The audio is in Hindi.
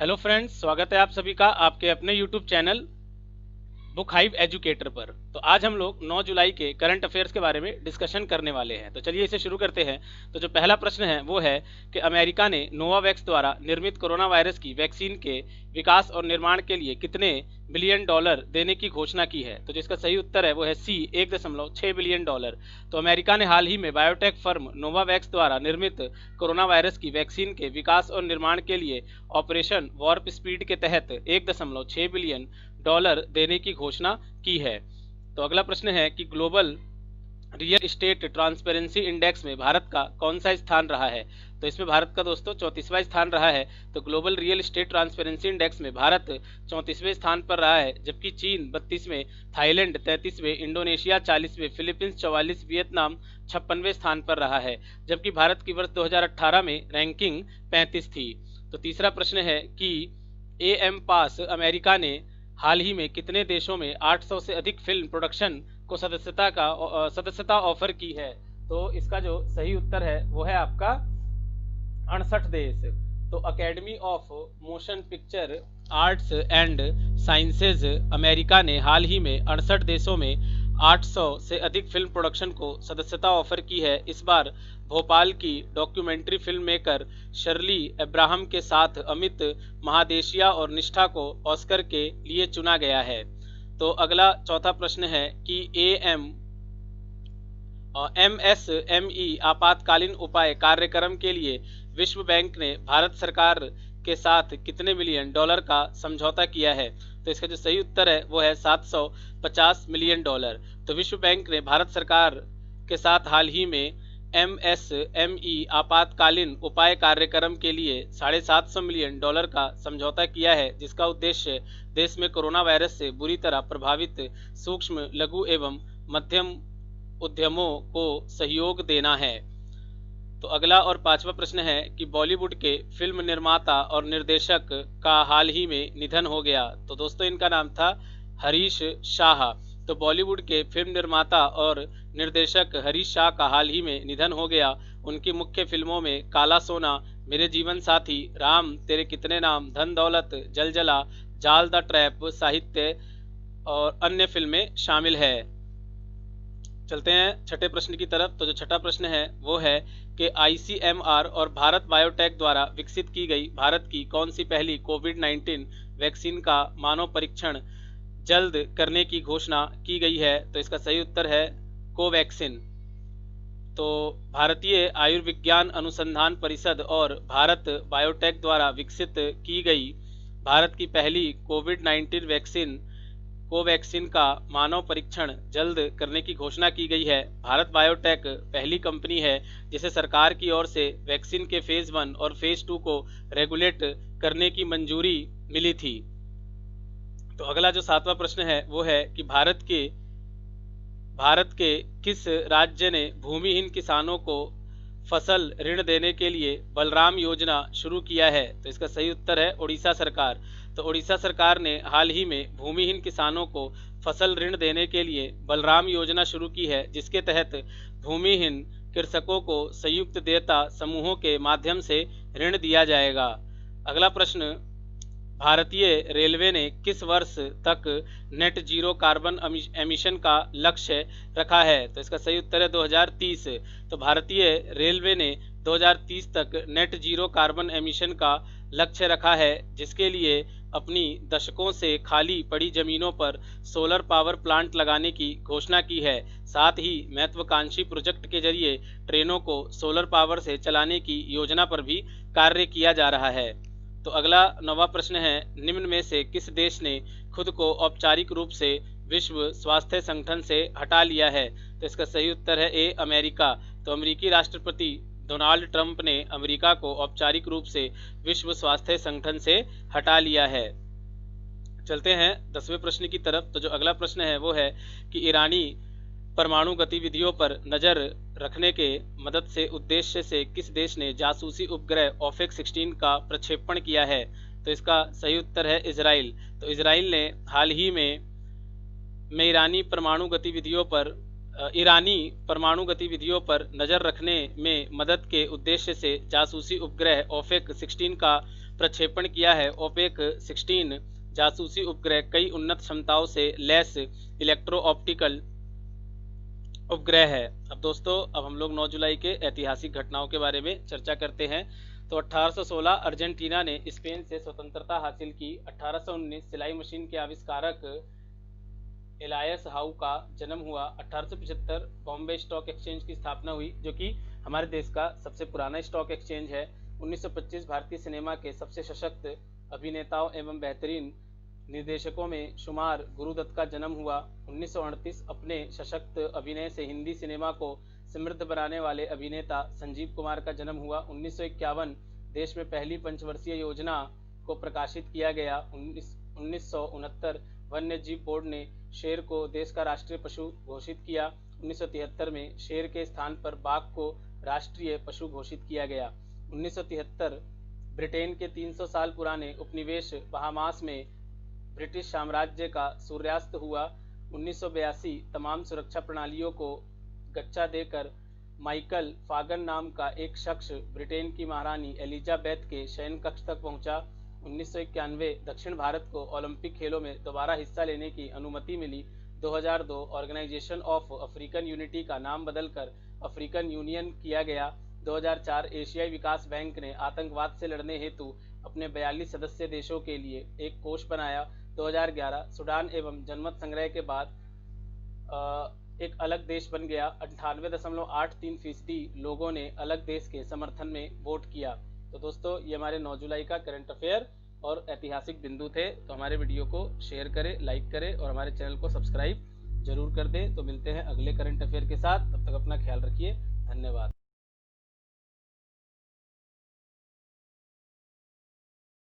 हेलो फ्रेंड्स, स्वागत है आप सभी का आपके अपने YouTube channel book hive educator पर। तो आज हम लोग 9 जुलाई के करंट अफेयर्स के बारे में डिस्कशन करने वाले हैं। तो चलिए इसे शुरू करते हैं। तो जो पहला प्रश्न है वो है कि अमेरिका ने नोवावैक्स द्वारा निर्मित कोरोना वायरस की वैक्सीन के विकास और निर्माण के लिए कितने बिलियन डॉलर देने की घोषणा की है। तो जिसका सही उत्तर है वो है सी, 1.6 बिलियन डॉलर। तो अमेरिका ने हाल ही में बायोटेक फर्म नोवावैक्स द्वारा निर्मित कोरोना वायरस की वैक्सीन के विकास और निर्माण के लिए ऑपरेशन वॉर्प स्पीड के तहत 1.6 बिलियन डॉलर देने की घोषणा की है। तो अगला प्रश्न है कि global real estate transparency index में भारत का कौन सा स्थान रहा है। तो इसमें भारत का दोस्तों 34वां स्थान रहा है। तो global real estate transparency index में भारत 34वें स्थान पर रहा है, जबकि चीन 32वें, थाईलैंड 33वें, इंडोनेशिया 40वें, फिलीपींस 44, वियतनाम 56वें स्थान पर रहा है, जबकि भारत की वर्ष 2018 में रैंकिंग 35 थी। तो तीसरा प्रश्न है कि एम पास अमेरिका ने हाल ही में कितने देशों में 800 से अधिक फिल्म प्रोडक्शन को सदस्यता ऑफर की है। तो इसका जो सही उत्तर है वो है आपका 68 देश। तो academy of motion picture arts and sciences America ने हाल ही में 68 देशों में 800 से अधिक फिल्म प्रोडक्शन को सदस्यता ऑफर की है। इस बार भोपाल की documentary film maker Shirley Abraham के साथ अमित महादेशिया और निष्ठा को ऑस्कर के लिए चुना गया है। तो अगला चौथा प्रश्न है कि MSME आपातकालीन उपाय कार्यक्रम के लिए विश्व बैंक ने भारत सरकार के साथ कितने मिलियन डॉलर का समझौता किया है। तो इसका जो सही उत्तर है वो है 750 मिलियन डॉलर। तो विश्व बैंक ने भारत सरकार के साथ हाल ही में MSME आपातकालीन उपाय कार्यक्रम के लिए 750 मिलियन डॉलर का समझौता किया है, जिसका उद्देश्य देश में कोरोना वायरस से बुरी तरह प्रभावित सूक्ष्म, लघु एवं मध्यम उद्यमों को सहयोग देना है। तो अगला और पांचवा प्रश्न है कि बॉलीवुड के फिल्म निर्माता और निर्देशक का हाल ही में निधन हो गया। तो दोस्तों इनका नाम था हरीश शाह। तो बॉलीवुड के फिल्म निर्माता और निर्देशक हरीश शाह का हाल ही में निधन हो गया। उनकी मुख्य फिल्मों में काला सोना, मेरे जीवन साथी, राम तेरे कितने नाम, धन दौलत, जलजला, जाल द ट्रैप, साहित्य और अन्य फिल्में शामिल है। चलते हैं छठे प्रश्न की तरफ। तो जो छठा प्रश्न है वो है कि ICMR और भारत बायोटेक द्वारा विकसित की गई भारत की कौन सी पहली कोविड-19 वैक्सीन का मानव परीक्षण जल्द करने की घोषणा की गई है। तो इसका सही उत्तर है कोवैक्सीन। तो भारतीय आयुर्विज्ञान अनुसंधान परिषद और भारत बायोटेक द्वारा विकसित की गई भारत की पहली कोविड-19 वैक्सीन कोवैक्सीन का मानव परीक्षण जल्द करने की घोषणा की गई है। भारत बायोटेक पहली कंपनी है जिसे सरकार की ओर से वैक्सीन के फेज 1 और फेज 2 को रेगुलेट करने की मंजूरी मिली थी। तो अगला जो सातवां प्रश्न है वो है कि भारत के किस राज्य ने भूमिहीन किसानों को फसल ऋण देने के लिए बलराम योजना शुरू किया है। तो इसका सही उत्तर है उड़ीसा सरकार। तो उड़ीसा सरकार ने हाल ही में भूमिहीन किसानों को फसल ऋण देने के लिए बलराम योजना शुरू की है, जिसके तहत भूमिहीन कृषकों को संयुक्त देयता समूहों के माध्यम से ऋण दिया जाएगा। अगला प्रश्न, भारतीय रेलवे ने किस वर्ष तक नेट जीरो कार्बन एमिशन का लक्ष्य रखा है। तो इसका सही उत्तर है 2030। तो भारतीय रेलवे ने 2030 तक नेट जीरो कार्बन एमिशन का लक्ष्य रखा है, जिसके लिए अपनी दशकों से खाली पड़ी जमीनों पर सोलर पावर प्लांट लगाने की घोषणा की है। साथ ही महत्वाकांक्षी प्रोजेक्ट के जरिए ट्रेनों को सोलर पावर से चलाने की योजना पर भी कार्य किया जा रहा है। तो अगला नौवां प्रश्न है, निम्न में से किस देश ने खुद को औपचारिक रूप से विश्व स्वास्थ्य संगठन से हटा लिया है। तो इसका सही उत्तर है ए, अमेरिका। तो अमेरिकी राष्ट्रपति डोनाल्ड ट्रंप ने अमेरिका को औपचारिक रूप से विश्व स्वास्थ्य संगठन से हटा लिया है। चलते हैं 10वें प्रश्न की तरफ। तो जो अगला प्रश्न है वो है कि ईरानी परमाणु गतिविधियों पर नजर रखने के मदद से उद्देश्य से किस देश ने जासूसी उपग्रह ओफेक 16 का प्रक्षेपण किया है। तो इसका सही उत्तर है इजराइल। तो इजराइल ने हाल ही में ईरानी परमाणु गतिविधियों पर नजर रखने में मदद के उद्देश्य से जासूसी उपग्रह ओफेक 16 का प्रक्षेपण किया है। ओपेक 16 जासूसी उपग्रह कई उन्नत क्षमताओं से लैस इलेक्ट्रो ऑप्टिकल उपग्रह है। अब दोस्तों, अब हम लोग 9 जुलाई के ऐतिहासिक घटनाओं के बारे में चर्चा करते हैं। तो 1816 अर्जेंटीना ने स्पेन से स्वतंत्रता हासिल की। 1819 सिलाई मशीन के आविष्कारक एलायस हाउ का जन्म हुआ। 1875 बॉम्बे स्टॉक एक्सचेंज की स्थापना हुई, जो कि हमारे देश का सबसे पुराना स्टॉक एक्सचेंज है। 1925 भारतीय सिनेमा के सबसे सशक्त अभिनेताओं एवं बेहतरीन निर्देशकों में शुमार गुरुदत्त का जन्म हुआ। 1938 अपने सशक्त अभिनय से हिंदी सिनेमा को समृद्ध बनाने वाले अभिनेता संजीव कुमार का जन्म हुआ। 1951 देश में पहली पंचवर्षीय योजना को प्रकाशित किया गया। 1969 वन्य जीव बोर्ड ने शेर को देश का राष्ट्रीय पशु घोषित किया। 1973 में शेर के स्थान पर बाघ को राष्ट्रीय पशु घोषित किया गया। 1973 ब्रिटेन के 300 साल पुराने उपनिवेश बहामास में ब्रिटिश साम्राज्य का सूर्यास्त हुआ। 1982 तमाम सुरक्षा प्रणालियों को गच्चा देकर माइकल फागन नाम का एक शख्स ब्रिटेन की महारानी एलिजाबेथ के शयन कक्ष तक पहुंचा। 1991 दक्षिण भारत को ओलंपिक खेलों में दोबारा हिस्सा लेने की अनुमति मिली। 2002 ऑर्गेनाइजेशन ऑफ अफ्रीकन यूनिटी का नाम बदलकर अफ्रीकन यूनियन किया गया। 2004 एशियाई विकास बैंक ने आतंकवाद से लड़ने हेतु अपने 42 सदस्य देशों के लिए एक कोष बनाया। 2011 सूडान एवं जनमत संग्रह के बाद एक अलग देश बन गया। 98.83% लोगों ने अलग देश के समर्थन में वोट किया। तो दोस्तों, ये हमारे 9 जुलाई का करंट अफेयर और ऐतिहासिक बिंदु थे। तो हमारे वीडियो को शेयर करें, लाइक करें और हमारे चैनल को सब्सक्राइब जरूर कर दें। तो मिलते हैं अगले करंट अफेयर के साथ। तब तक अपना ख्याल रखिए। धन्यवाद।